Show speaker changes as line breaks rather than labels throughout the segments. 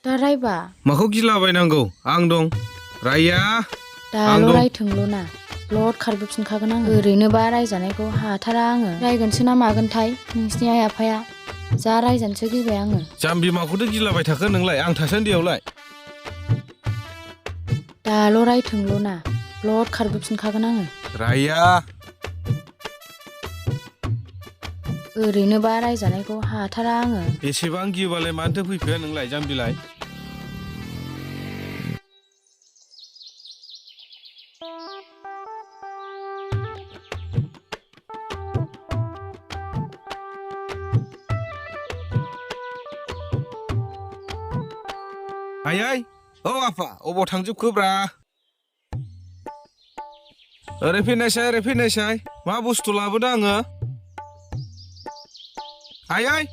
दा रायबा
माखौ गिलाबायनांगौ आं दं राया
दाल' रायथोंल' ना लद खारबोफिनखागोन आङो ओरैनोबा रायजानायखौ हाथारा आङो रायगोनसो ना मागोनथाय नोंसिनि आइ आफाया जा रायजानोसो गिबाय आङो
जाम्बि माखौथो गिलाबाय थाखो नोंलाय आं थासान्दियावलाय
दाल' रायथोंल' ना लद खारबोफिनखागोन आङो
राया
ओरैनोबा रायजानायखौ हाथारा आङो
एसेबां गियोबालाय मानोथो फैखो नोंलाय जाम्बिलाय आयै औ आफा अबाव थांजोबखोब्रा ओरै फैनायसाय मा बुस्थु लाबोदों आङो आयै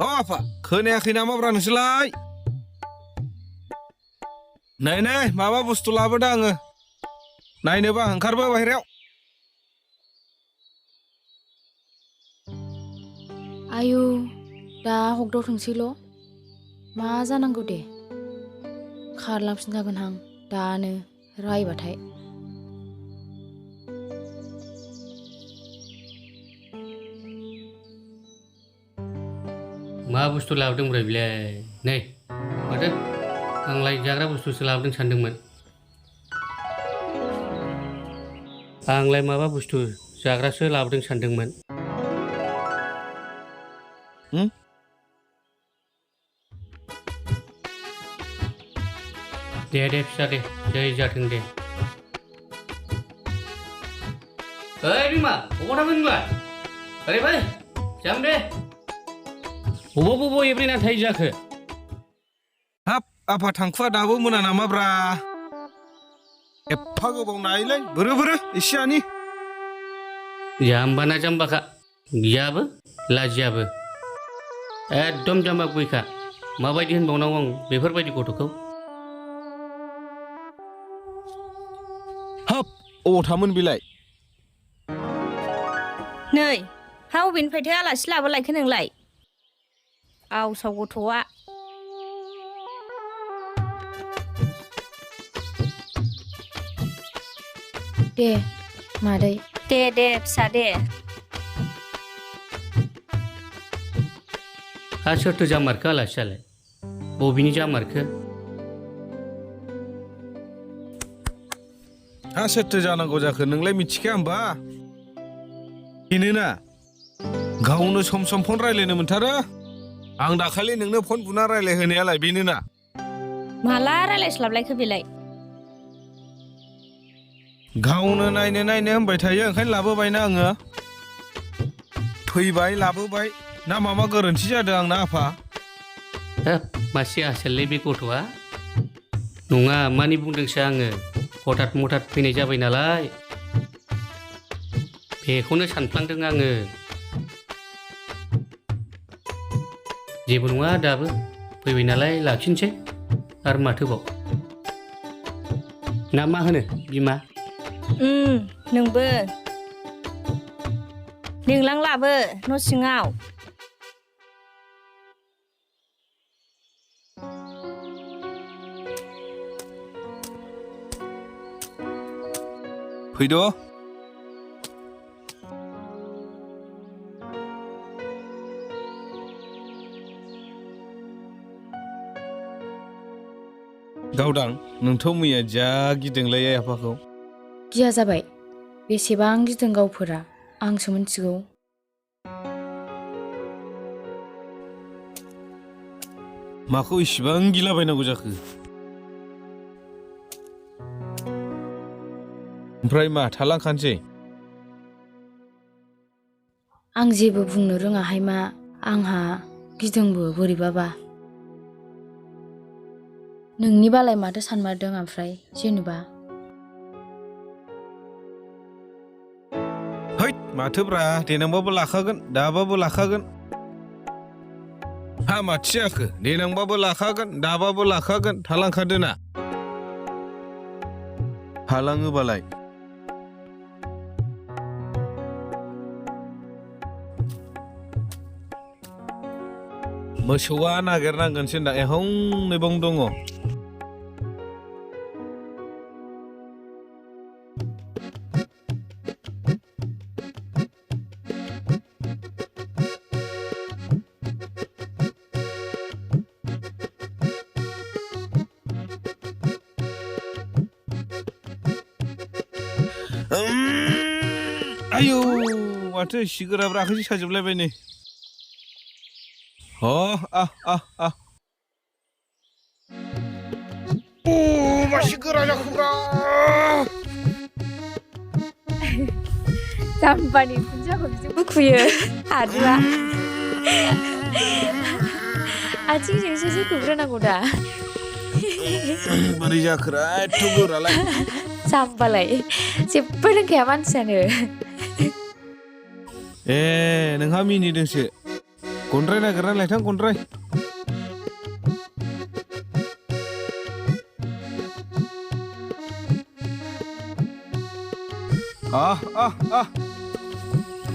औ आफा खोनायाखै नामाब्रा नोंसोरलाय नै माबा बुस्थु लाबोदों आङो नायनोबा ओंखारबो बाहेरायाव
आयु दा हगदाव मा जानांगौ दे खारलांफिनखागोनहां दानो रायबाथाय
मा बुस्थु लाबोदों ब्रा बिलाय नै माथो आंलाय जाग्रा बुस्थुसो लाबोदों सानदोंमोन आंलाय माबा बुस्थु जाग्रासो लाबोदों सानदोंमोन दे फिसा दे जै जाथों दे ओइ बिमा अबाव थांगोन नोंलाय ओरै फै जाम दे बबाव एब्रेना थायो जाखो
हाब आफा थांखुवा दाबो मोना नामाब्रा एफा गोबाव नायलै बोरो एसेयानि
जाम्बाना जाम्बाखा गियाबो लाजियाबो एकदम जाम्बा गयखा माबायदि होनबावनांगौ आं बेफोरबायदि गथ'खौ
हाब अबाव थामोन बेलाय
नै हा अबेनिफ्रायथो आलासि लाबोलायखो नोंलाय आवसाव गथ'आ
दे मादै
दे फिसा दे
हा सोरथो जामारखो आलासियालाय बबेनि जामारखो
हा सोरथो जानांगौ जाखो नोंलाय मिथिखाया होमबा बेनोना गावनो सम फन रायलायनो मोनथारो आं दाखालि नोंनो फन बुना रायलायहोनायालाय बेनोना
माला रायलायस्लाबलायखो बेलाय
गावनो नायनो होनबाय थायो ओंखायनो लाबोबायना आङो फैबाय लाबोबाय ना माबा गोरोन्थि जादों आंना आफा
मासे आसोललै बे गथ'आ नङा मानि बुंदोंसो आङो हथात मथात फैनाय जाबाय नालाय बेखौनो सानफ्लांदों आङो जेबो नङा दाबो फैबाय नालाय लाखिनोसै आरो माथोबाव ना मा होनो बिमा
नोंबो लिंलांलाबो न' सिङाव
फैद' गावदां नोंथ' मैया जा गिदोंलै आइ आफाखौ
गिया जाबाय बेसेबां गिदों गावफोरा आंसो मिथिगौ
माखौ इसिबां गिलाबायनांगौ जाखो ओमफ्राय मा थालांखानोसै
आं जेबो बुंनो रोङाहाय मा आंहा गिदोंबो बोरैबाबा नोंनिबालाय माथो सानमारदों ओमफ्राय जेनेबा
हैद माथोब्रा देनांबाबो लाखागोन दाबाबो लाखागोन हा माथो जाखो देनांबाबो लाखागोन दाबाबो लाखागोन थालांखादो ना थालाङोबालाय मोसौआ नागिरनांगोनसो दा एहं नेबं दङ आयौ माथो सिगोराब्रा आखाइसो साजोबलायबाय नै मासे गोरा जाखोब्रा
जाम्बानि खुन्थियाखौ बिजों बुखुयो हादुआ आथिंजोंसो जोखोग्रोनांगौ दा
बोरै जाखोरा एथ' गोरालाय
जाम्बालाय जेबो रोंखाया मानसियानो
ए नोंहा मिनिदोंसो गनद्राय नागिरना लायथां गनद्राय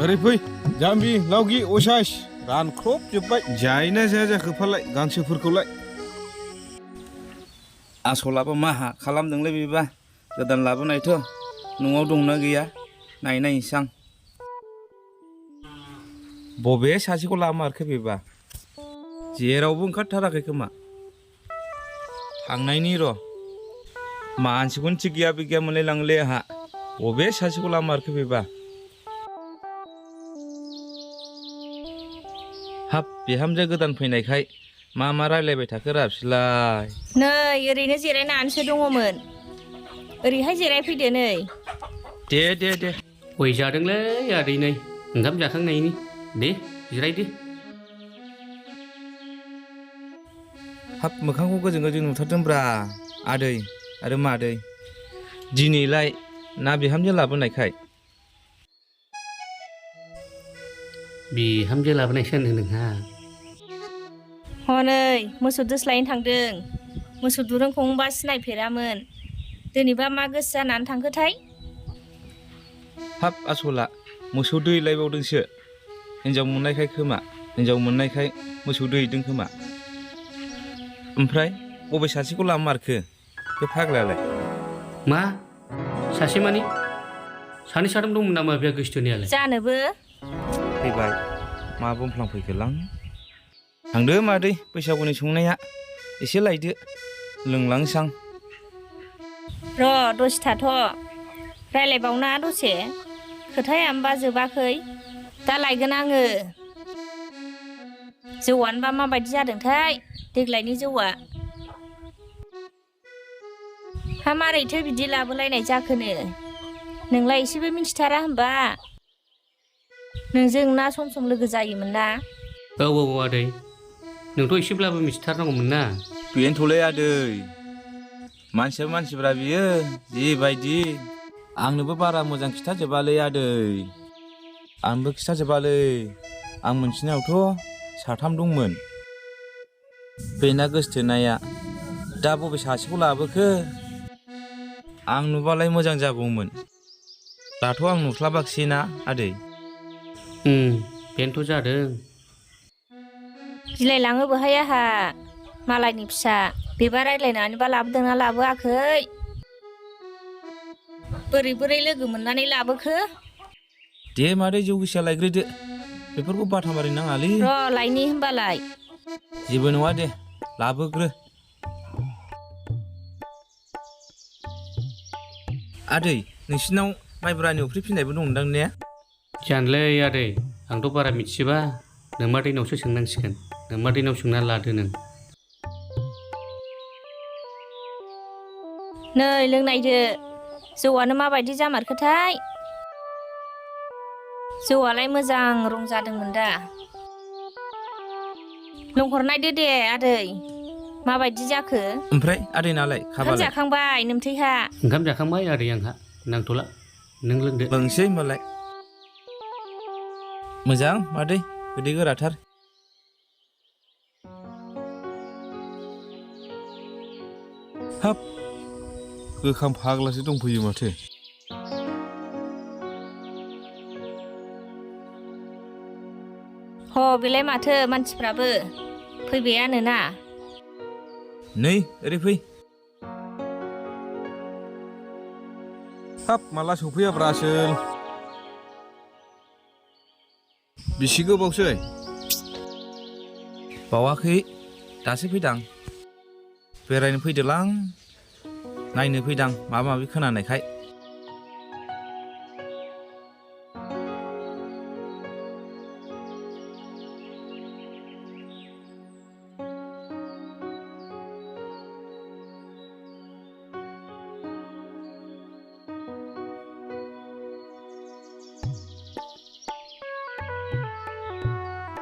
ओरै फै जाम्बि लावगि असाइस रानख्रबजोब्बाय जायोना जाया जाखो फालाय गांसोफोरखौलाय
आसलाबो माहा खालामदोंलै बेबा गोदान लाबोनायथ' न'आव दंना गैया नायनोसै आं बबे सासेखौ लामारखो बेबा जेरावबो ओंखारथाराखै खोमा थांनायनि र' मानसिखौनो थिग गैया बे गैया मोनलायलाङोलै आंहा बबे सासेखौ लामारखो बेबा हाब बिहामजो गोदान फैनायखाय मा रायलायबाय थाखो रा बिसोरलाय
नै ओरैनो जिरायनानैसो दङमोन ओरैहाय जिरायफैदो नै
दे
गय जादोंलै आदै नै ओंखाम जाखांनायनि दे जिरायदो
हाब मोखांखौ गोजों गोजों नुथारदोंब्रा आदै आरो मादै दिनैलाय ना बिहामजो लाबोनायखाय
बिहामजो लाबोनायसो होनो नोंहा
हनै मोसौ दोस्लायनो थांदों मोसौ दुरुंखौबा सिनायफेरामोन दिनैबा मा गोसो जानानै थांखोथाय
हाब आसला मोसौ दै लायबावदोंसो हिन्जाव मोननायखाय मोसौ दैदों खोमा ओमफ्राय बबे सासेखौ लामारखो बे फाग्लायालाय
मा सासे मानि सानै साथाम दंमोन नामा बे गोसथोनियालाय
जानोबो
फैबाय मा बुंफ्लांफैखोलां थांदो मादै बैसागुनि संनाया एसे लायदो लोंलांसां
र' दसे थाथ' रायलायबावना दसे खोथाया होमबा जोबाखै दा लायगोन आङो जौआनोबा माबायदि जादोंथाय देग्लायनि जौआ हा मारैथो बिदि लाबोलायनाय जाखोनो नोंलाय एसेबो मिथिथारा होमबा नोंजों ना सम सम लोगो जायोमोन ना
औ आदै नोंथ' एसेब्लाबो मिथिथारनांगौमोन ना
बेनोथ'लै आदै मानसिब्रा बियो जिबायदि आंनोबो बारा मोजां खिथाजोबालै आदै आंबो खिथाजोबालै आं मोनथिनायावथ' साथाम दंमोन बेना गोसथोनाया दा बबे सासेखौ लाबोखो आं नुबालाय मोजां जागौमोन दाथ' आं नुस्लाबाखिसै ना आदै
बेनोथ' जादों
गिलायलाङो बोहाय आहा मालायनि फिसा बेबा रायज्लायनानैबा लाबोदोंना लाबोआखै बोरै लोगो मोननानै लाबोखो
दे मादै जौ गिसिया लायग्रोदो बेफोरखौ बाथा मारि नाङालै
र' लायनि होमबालाय
जेबो नङा दे लाबोग्रो आदै नोंसिनाव माइब्रानि अफ्रि फिनायबो दंदां ने
जानोलै आदै आंथ' बारा मिथिजोबा नोमा दैनावसो सोंनांसिगोन नोमा दैनाव सोंना लादो नों
नै लोंनायदो जौआनो माबायदि जामारखोथाय जौआलाय मोजां रं जादोंमोन दा लोंहरनायदो दे आदै माबायदि जाखो
ओमफ्राय आदै नालाय
ओंखाम
खाबालाय
जाखांबाय नोमथैहा
ओंखाम जाखांबाय आदै आंहा नांथ'ला नों लोंदो
लोंसै होमबालाय मोजां मादै गोदै गोराथार
हाब गोखां फाग्लासो दंफैयो माथो
ह बेलाय माथो मानसिफ्राबो फैबायानोना
नै ओरै फै
हाब माला सफैयाब्रा आसोल बिसि गोबावसै
बावाखै दासो फैदां बेरायनो फैदोलां नायनो फैदां माबा माबि खोनानायखाय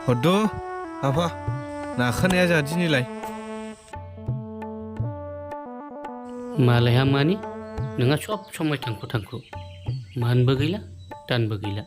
हरद' आफा नाखानाया जा दिनैलाय
मालायहा मानि नोंहा सब समय थांखु मानबो गैला दानबो गैला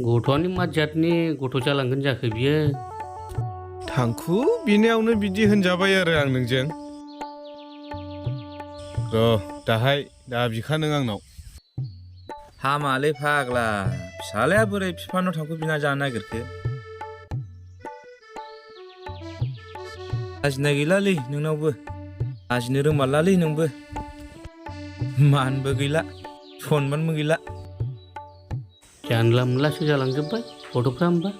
गथ'आनि मा जातनि गथ' जालांगोन जाखो बियो
थांखु बिनियावनो बिदि होनजाबाय आरो आं नोंजों र' दाहाय दा बिखा नों आंनाव
हामालै फाग्ला फिसालाया बोरै बिफानाव थांखु बिना जानो नागिरखो लाजिनाय गैलालै नोंनावबो लाजिनो रोंमारलालै नोंबो मानबो गैला सनमानबो गैला
जानला मोनलासो जालांजोब्बाय गथ'फ्रा होमबा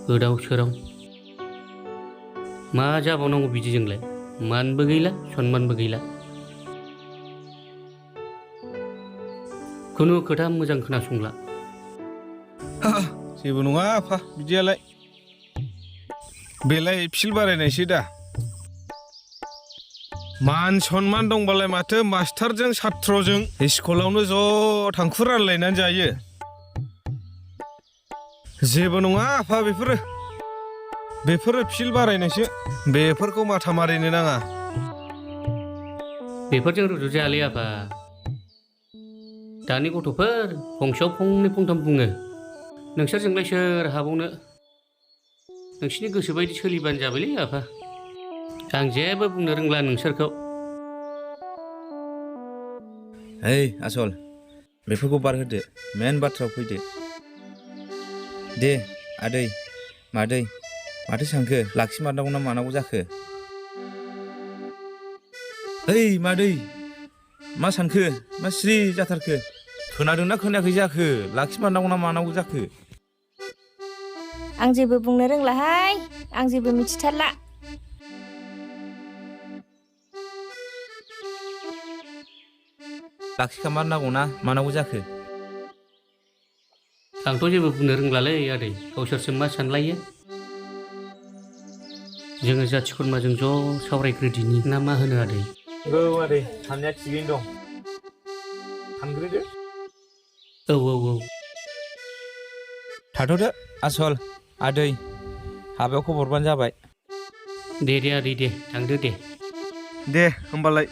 गोदाव सोराव मा जाबावनांगौ बिदिजोंलाय मानबो गैला सनमानबो गैला खुनु खोथा मोजां खोनासंला
जेबो नङा आफा बिदियालाय बेलाय फिल बारायनायसै दा मान सनमान दंबालाय माथो मास्टारजों सात्रजों स्कुलावनो ज' थांखु रानलायनानै जायो जेबो नङा आफा बेफोरो फिल बारायनायसो बेफोरखौ माथा मारिनो नाङा
बेफोरजों रुजुजायालै आफा दानि गथ'फोर फंसेयाव फंनै फंथाम बुङो नोंसोरजोंलाय सोर हाबावनो नोंसिनि गोसो बायदि सोलिबानो जाबायलै आफा आं जेबो बुंनो रोंला नोंसोरखौ
ओइ आसल बेफोरखौ बारहोदो मेन बाथ्रायाव फैदो दे आदै मादै माथो सानखो लाखिमारनांगौ ना मानांगौ जाखो ओइ मादै मा सानखो मा सिरि जाथारखो खोनादोंना खोनायाखै जाखो लाखिमारनांगौ ना मानांगौ जाखो
आं जेबो बुंनो रोंलाहाय आं जेबो मिथिथारला
लाखिखामारनांगौ ना मानांगौ जाखो
आंथ' जेबो बुंनो रोंलालै आदै गावसोरसो मा सानलायो जोङो जाथि खुरमाजों ज' सावरायग्रोदिनि ना मा होनो आदै
औ आदै साननाया थिगैनो दं सानग्रोदो
औ
थाथ'दो आसल आदै हाबायाव खबर हरबानो जाबाय
दे आदै दे थांदो दे
दे होमबालाय